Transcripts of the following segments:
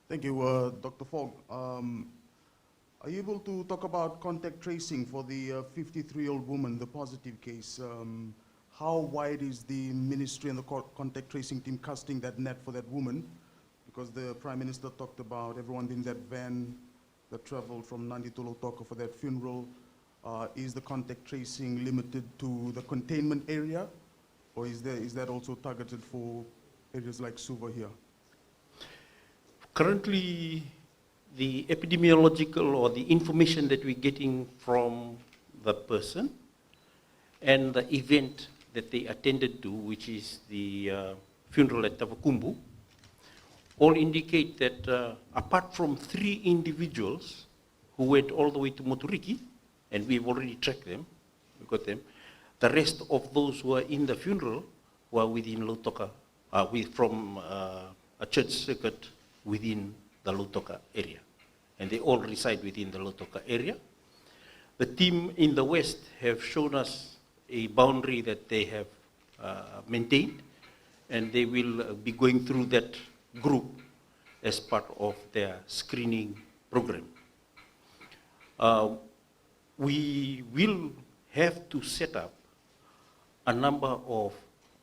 Thank you, Dr. Fong. Are you able to talk about contact tracing for the 53-year-old woman, the positive case? How wide is the ministry and the contact tracing team casting that net for that woman? Because the Prime Minister talked about everyone in that van that traveled from Nandi to Lautoka for that funeral. Is the contact tracing limited to the containment area? Or is that also targeted for areas like Suva here? Currently, the epidemiological or the information that we're getting from the person and the event that they attended to, which is the funeral at Tavakumbu, all indicate that apart from 3 individuals who went all the way to Moturiki, and we've already tracked them, we got them, the rest of those who are in the funeral were within Lautoka, from a church circuit within the Lautoka area. And they all reside within the Lautoka area. The team in the west have shown us a boundary that they have maintained, and they will be going through that group as part of their screening program. We will have to set up a number of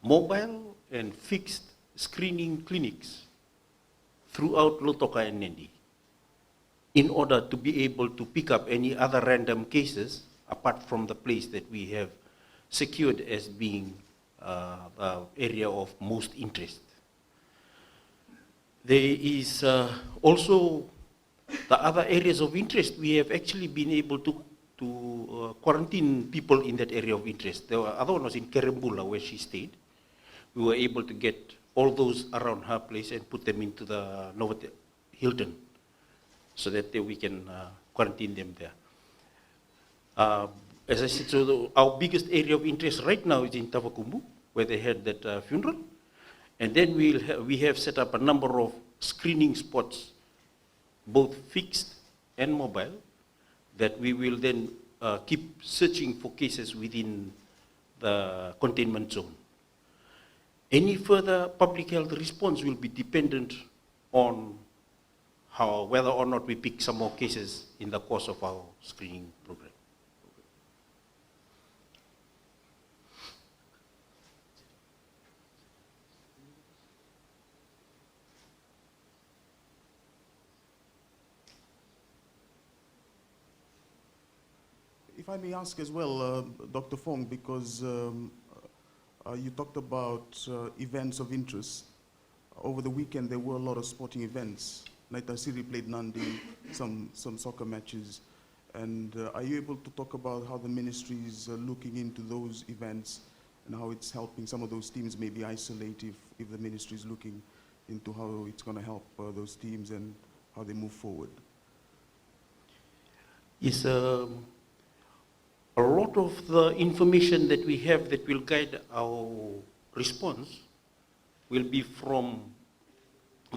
mobile and fixed screening clinics throughout Lautoka and Nandi in order to be able to pick up any other random cases apart from the place that we have secured as being the area of most interest. There is also the other areas of interest. We have actually been able to quarantine people in that area of interest. The other one was in Kerembula where she stayed. We were able to get all those around her place and put them into the Novotel Hilton so that we can quarantine them there. As I said, so our biggest area of interest right now is in Tavakumbu, where they had that funeral. And then we have set up a number of screening spots, both fixed and mobile, that we will then keep searching for cases within the containment zone. Any further public health response will be dependent on whether or not we pick some more cases in the course of our screening program. If I may ask as well, Dr. Fong, because you talked about events of interest. Over the weekend, there were a lot of sporting events. Naitasiri played Nandi, some soccer matches. And are you able to talk about how the ministry is looking into those events and how it's helping some of those teams maybe isolate if the ministry is looking into how it's going to help those teams and how they move forward? Yes, a lot of the information that we have that will guide our response will be from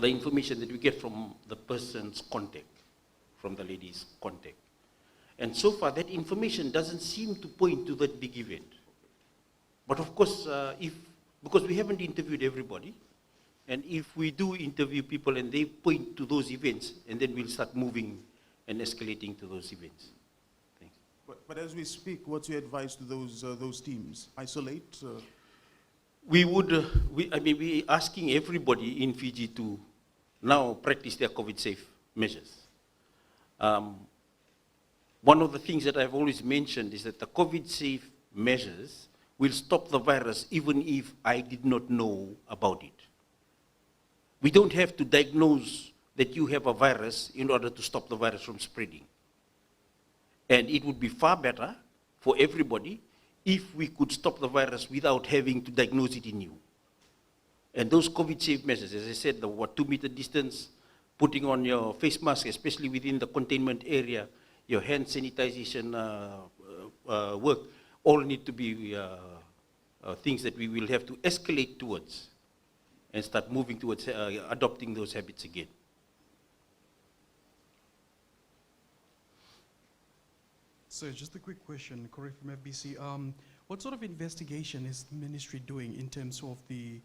the information that we get from the person's contact, from the lady's contact. And so far, that information doesn't seem to point to that big event. But of course, because we haven't interviewed everybody, and if we do interview people and they point to those events, and then we'll start moving and escalating to those events. But as we speak, what's your advice to those teams? Isolate? We're asking everybody in Fiji to now practice their COVID-safe measures. One of the things that I've always mentioned is that the COVID-safe measures will stop the virus even if I did not know about it. We don't have to diagnose that you have a virus in order to stop the virus from spreading. And it would be far better for everybody if we could stop the virus without having to diagnose it in you. And those COVID-safe measures, as I said, the 2-meter distance, putting on your face mask, especially within the containment area, your hand sanitization work, all need to be things that we will have to escalate towards and start moving towards adopting those habits again. So just a quick question, Corey from FBC. What sort of investigation is the ministry doing in terms of the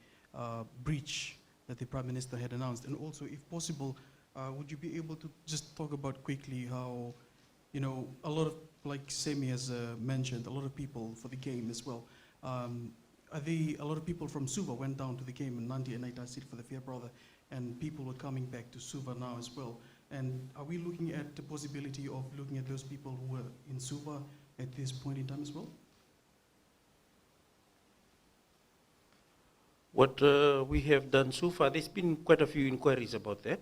breach that the Prime Minister had announced? And also, if possible, would you be able to just talk about quickly how, a lot of, like Semi has mentioned, a lot of people for the game as well. A lot of people from Suva went down to the game in Nandi and Naita City for the Fair Brother, and people were coming back to Suva now as well. And are we looking at the possibility of looking at those people who were in Suva at this point in time as well? What we have done so far, there's been quite a few inquiries about that.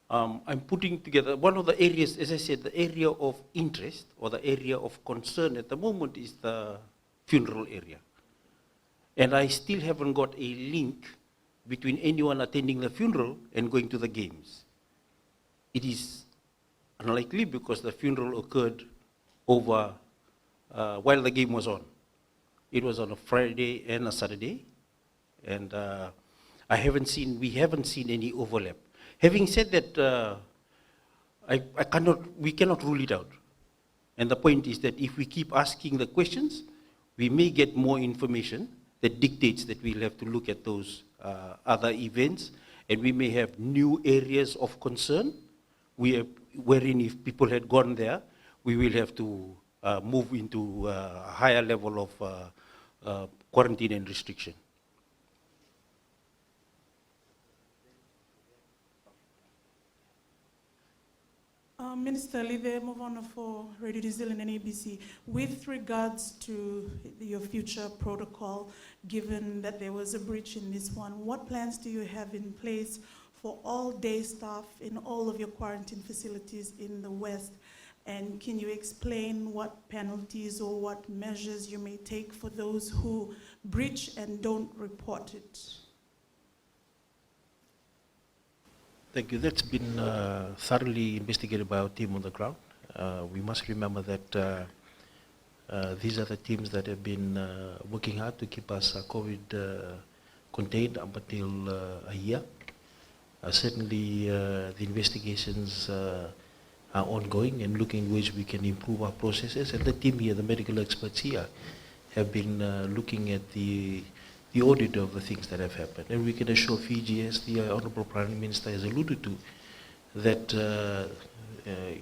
I'm putting together, one of the areas, as I said, the area of interest or the area of concern at the moment is the funeral area. And I still haven't got a link between anyone attending the funeral and going to the games. It is unlikely because the funeral occurred over while the game was on. It was on a Friday and a Saturday, and we haven't seen any overlap. Having said that, we cannot rule it out. And the point is that if we keep asking the questions, we may get more information that dictates that we'll have to look at those other events, and we may have new areas of concern wherein if people had gone there, we will have to move into a higher level of quarantine and restriction. Minister Live Movana for Radio New Zealand and ABC. With regards to your future protocol, given that there was a breach in this one, what plans do you have in place for all day staff in all of your quarantine facilities in the West? And can you explain what penalties or what measures you may take for those who breach and don't report it? Thank you. That's been thoroughly investigated by our team on the ground. We must remember that these are the teams that have been working hard to keep us COVID contained up until a year. Certainly, the investigations are ongoing and looking at ways we can improve our processes. And the team here, the medical experts here, have been looking at the audit of the things that have happened. And we can assure Fiji, as the Honorable Prime Minister has alluded to, that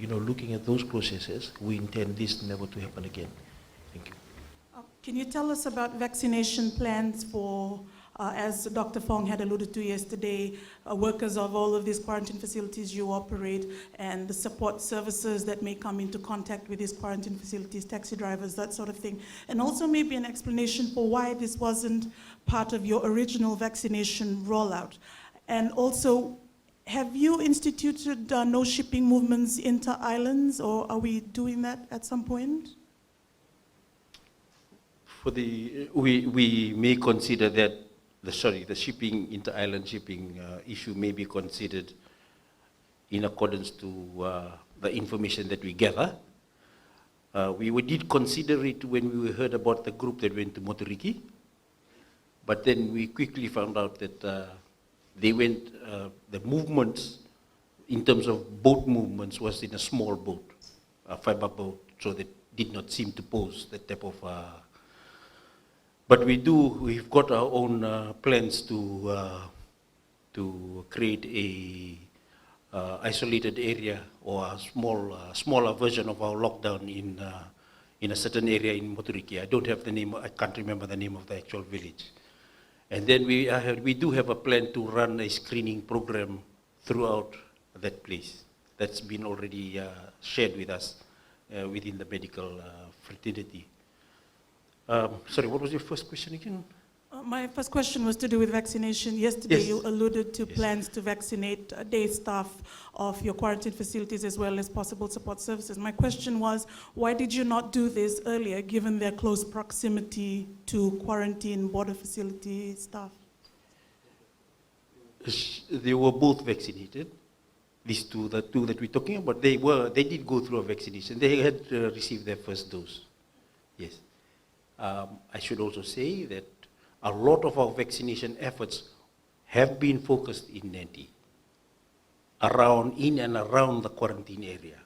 looking at those processes, we intend this never to happen again. Thank you. Can you tell us about vaccination plans for, as Dr. Fong had alluded to yesterday, workers of all of these quarantine facilities you operate, and the support services that may come into contact with these quarantine facilities, taxi drivers, that sort of thing. And also maybe an explanation for why this wasn't part of your original vaccination rollout. And also, have you instituted no shipping movements inter-islands, or are we doing that at some point? We may consider that the shipping, inter-island shipping issue may be considered in accordance to the information that we gather. We did consider it when we heard about the group that went to Motoriki, but then we quickly found out that they went, the movements in terms of boat movements was in a small boat, a fiber boat, so that did not seem to pose that type of but we've got our own plans to create a isolated area or a smaller version of our lockdown in a certain area in Moturiki. I don't have the name, I can't remember the name of the actual village. And then we do have a plan to run a screening program throughout that place. That's been already shared with us within the medical fraternity. Sorry, what was your first question again? My first question was to do with vaccination. Yesterday, Yes. you alluded to Yes. plans to vaccinate day staff of your quarantine facilities as well as possible support services. My question was, why did you not do this earlier, given their close proximity to quarantine border facility staff? They were both vaccinated. These two, the two that we're talking about, they did go through a vaccination. They had received their first dose. Yes. I should also say that a lot of our vaccination efforts have been focused in Nandi, in and around the quarantine area.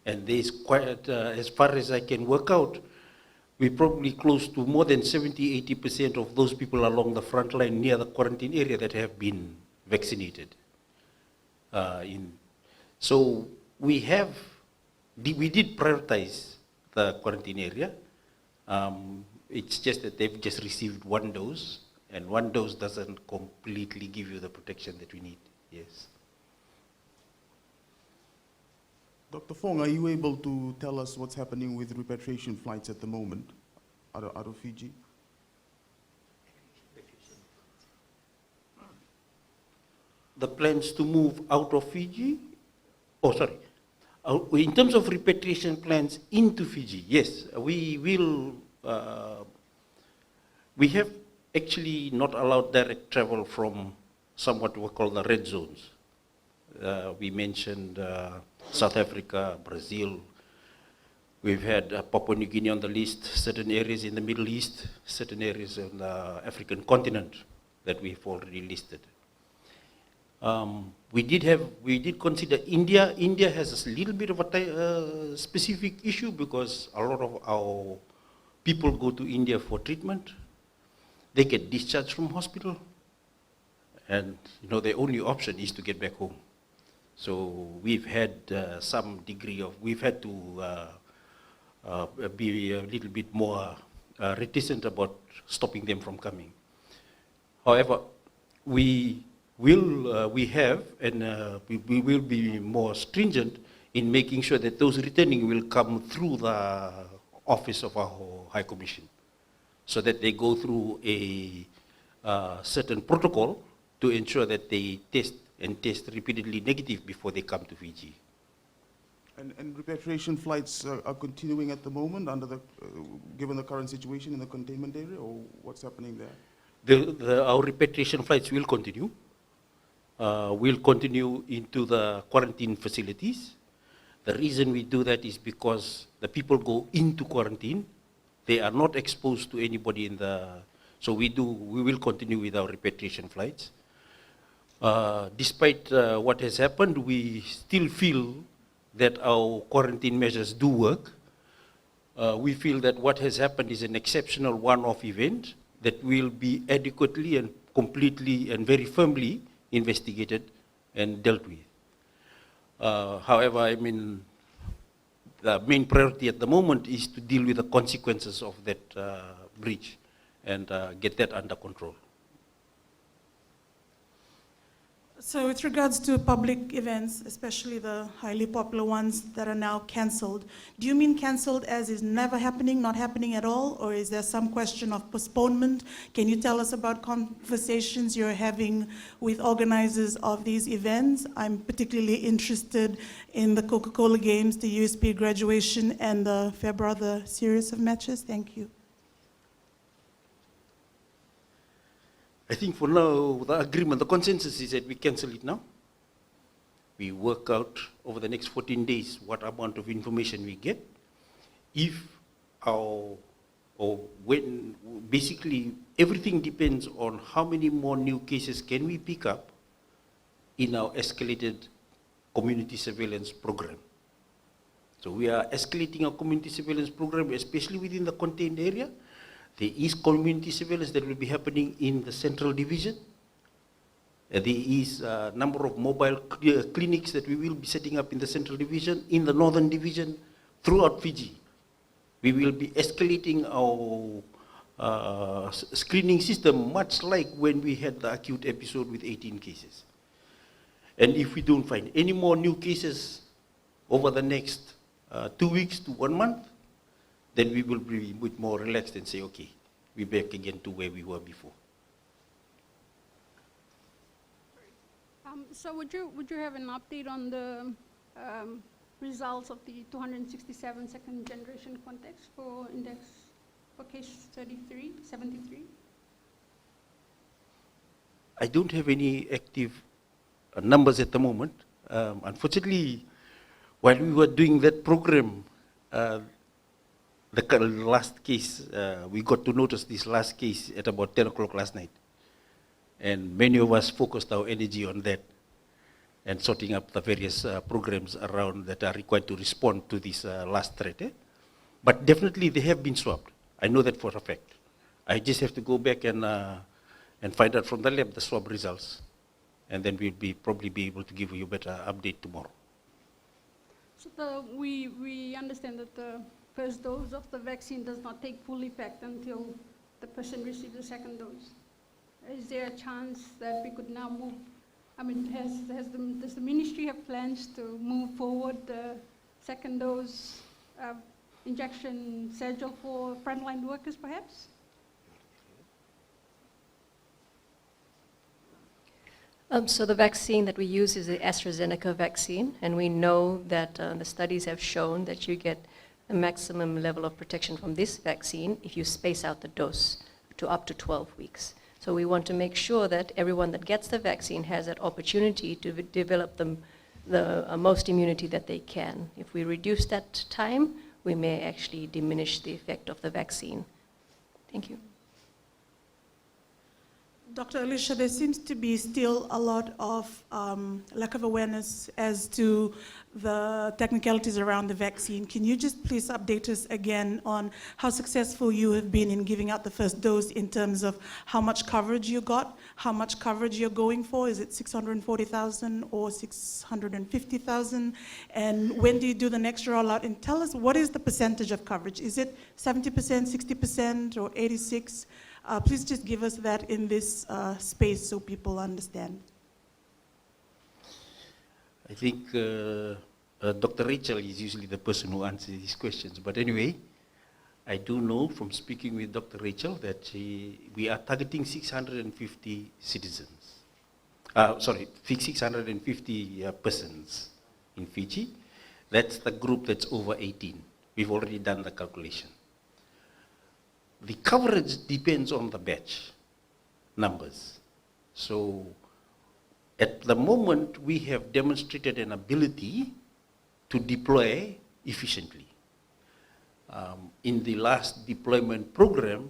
And there's quite, as far as I can work out, we're probably close to more than 70–80% of those people along the front line near the quarantine area that have been vaccinated. So we did prioritize the quarantine area. It's just that they've just received one dose, and one dose doesn't completely give you the protection that we need. Yes. Dr. Fong, are you able to tell us what's happening with repatriation flights at the moment out of Fiji? The plans to move out of Fiji? Oh, sorry. In terms of repatriation plans into Fiji, yes, we will. We have actually not allowed direct travel from somewhat what we call the red zones. We mentioned South Africa, Brazil. We've had Papua New Guinea on the list, certain areas in the Middle East, certain areas on the African continent that we've already listed. We did consider India. India has a little bit of a specific issue because a lot of our people go to India for treatment. They get discharged from hospital, and their only option is to get back home. So we've had some degree of, we've had to be a little bit more reticent about stopping them from coming. However, we will be more stringent in making sure that those returning will come through the office of our High Commission, so that they go through a certain protocol to ensure that they test repeatedly negative before they come to Fiji. And repatriation flights are continuing at the moment given the current situation in the containment area, or what's happening there? Our repatriation flights will continue. We'll continue into the quarantine facilities. The reason we do that is because the people go into quarantine. They are not exposed to anybody so we will continue with our repatriation flights. Despite what has happened, we still feel that our quarantine measures do work. We feel that what has happened is an exceptional one-off event that will be adequately and completely and very firmly investigated and dealt with. However, I mean, the main priority at the moment is to deal with the consequences of that breach and get that under control. So with regards to public events, especially the highly popular ones that are now cancelled, do you mean cancelled as is never happening, not happening at all, or is there some question of postponement? Can you tell us about conversations you're having with organizers of these events? I'm particularly interested in the Coca-Cola Games, the USP graduation, and the Fair Brother series of matches. Thank you. I think for now, the agreement, the consensus is that we cancel it now. We work out over the next 14 days what amount of information we get. Basically, everything depends on how many more new cases can we pick up in our escalated community surveillance program. So we are escalating our community surveillance program, especially within the contained area. There is community surveillance that will be happening in the Central Division. There is a number of mobile clinics that we will be setting up in the Central Division, in the Northern Division, throughout Fiji. We will be escalating our screening system, much like when we had the acute episode with 18 cases. And if we don't find any more new cases over the next 2 weeks to 1 month, then we will be a bit more relaxed and say, okay, we're back again to where we were before. So would you have an update on the results of the 267 second generation context for index for case 73? I don't have any active numbers at the moment. Unfortunately, while we were doing that program, the last case, we got to notice this last case at about 10 o'clock last night. And many of us focused our energy on that and sorting up the various programs around that are required to respond to this last threat. But definitely they have been swabbed. I know that for a fact. I just have to go back and find out from the lab the swab results. and then we'll probably be able to give you a better update tomorrow. So we understand that the first dose of the vaccine does not take full effect until the person receives the second dose. Is there a chance that we could now move? I mean, does the ministry have plans to move forward the second dose injection schedule for frontline workers, perhaps? So the vaccine that we use is the AstraZeneca vaccine, and we know that the studies have shown that you get a maximum level of protection from this vaccine if you space out the dose to up to 12 weeks. So we want to make sure that everyone that gets the vaccine has that opportunity to develop the most immunity that they can. If we reduce that time, we may actually diminish the effect of the vaccine. Thank you. Dr. Alicia, there seems to be still a lot of lack of awareness as to the technicalities around the vaccine. Can you just please update us again on how successful you have been in giving out the first dose in terms of how much coverage you got, how much coverage you're going for? Is it 640,000 or 650,000? And when do you do the next rollout? And tell us, what is the percentage of coverage? Is it 70%, 60%, or 86%? Please just give us that in this space so people understand. I think Dr. Rachel is usually the person who answers these questions. But anyway, I do know from speaking with Dr. Rachel that we are targeting 650 citizens. 650 persons in Fiji. That's the group that's over 18. We've already done the calculation. The coverage depends on the batch numbers. So at the moment, we have demonstrated an ability to deploy efficiently. In the last deployment program,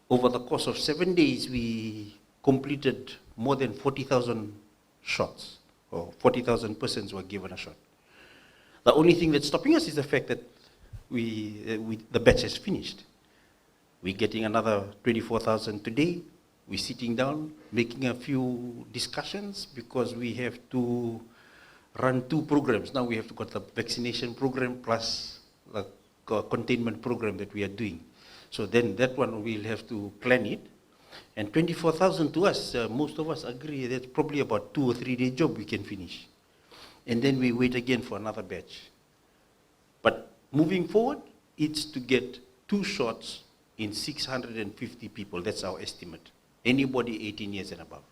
over the course of 7 days, we completed more than 40,000 shots, or 40,000 persons were given a shot. The only thing that's stopping us is the fact that the batch has finished. We're getting another 24,000 today. We're sitting down, making a few discussions because we have to run 2 programs. Now we have to got the vaccination program plus the containment program that we are doing. So then that one we'll have to plan it. And 24,000 to us, most of us agree that's probably about 2 or 3 day job we can finish. And then we wait again for another batch. But moving forward, it's to get 2 shots in 650 people. That's our estimate. Anybody 18 years and above.